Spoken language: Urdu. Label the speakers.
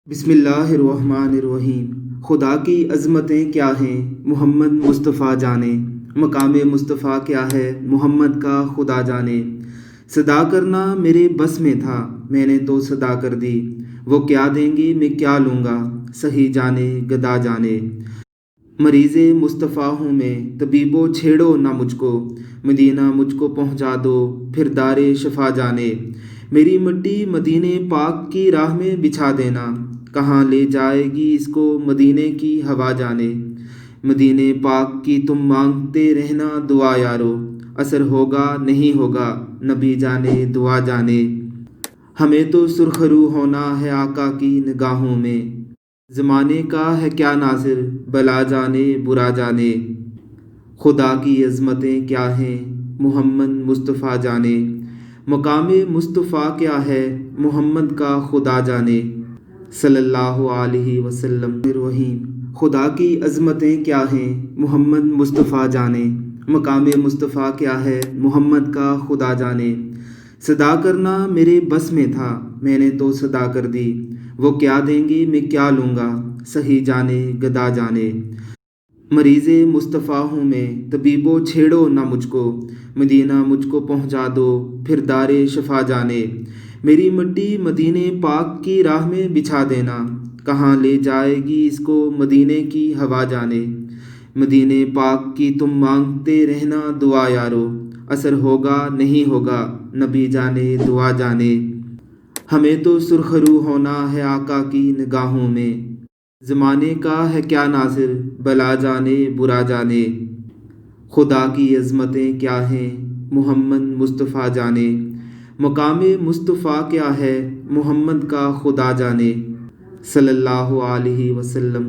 Speaker 1: بسم اللہ الرحمن الرحیم۔ خدا کی عظمتیں کیا ہیں محمد مصطفیٰ جانے، مقام مصطفیٰ کیا ہے محمد کا خدا جانے۔ صدا کرنا میرے بس میں تھا میں نے تو صدا کر دی، وہ کیا دیں گے میں کیا لوں گا صحیح جانے گدا جانے۔ مریض مصطفیٰ ہوں میں طبیبو چھیڑو نہ مجھ کو، مدینہ مجھ کو پہنچا دو پھر دار شفا جانے۔ میری مٹی مدینے پاک کی راہ میں بچھا دینا، کہاں لے جائے گی اس کو مدینے کی ہوا جانے۔ مدینے پاک کی تم مانگتے رہنا دعا یارو، اثر ہوگا نہیں ہوگا نبی جانے دعا جانے۔ ہمیں تو سرخرو ہونا ہے آقا کی نگاہوں میں، زمانے کا ہے کیا ناظر بلا جانے برا جانے۔ خدا کی عظمتیں کیا ہیں محمد مصطفیٰ جانے، مقام مصطفیٰ کیا ہے محمد کا خدا جانے۔ صلی اللہ علیہ وسلم الرحیم۔ خدا کی عظمتیں کیا ہیں محمد مصطفیٰ جانے، مقام مصطفیٰ کیا ہے محمد کا خدا جانے۔ صدا کرنا میرے بس میں تھا میں نے تو صدا کر دی، وہ کیا دیں گے میں کیا لوں گا صحیح جانے گدا جانے۔ مریض مصطفیٰ ہوں میں طبیبو چھیڑو نہ مجھ کو، مدینہ مجھ کو پہنچا دو پھر دار شفا جانے۔ میری مٹی مدینے پاک کی راہ میں بچھا دینا، کہاں لے جائے گی اس کو مدینے کی ہوا جانے۔ مدینے پاک کی تم مانگتے رہنا دعا یارو، اثر ہوگا نہیں ہوگا نبی جانے دعا جانے۔ ہمیں تو سرخرو ہونا ہے آقا کی نگاہوں میں، زمانے کا ہے کیا ناظر بلا جانے برا جانے۔ خدا کی عظمتیں کیا ہیں محمد مصطفیٰ جانے، مقام مصطفیٰ کیا ہے محمد کا خدا جانے۔ صلی اللہ علیہ وسلم۔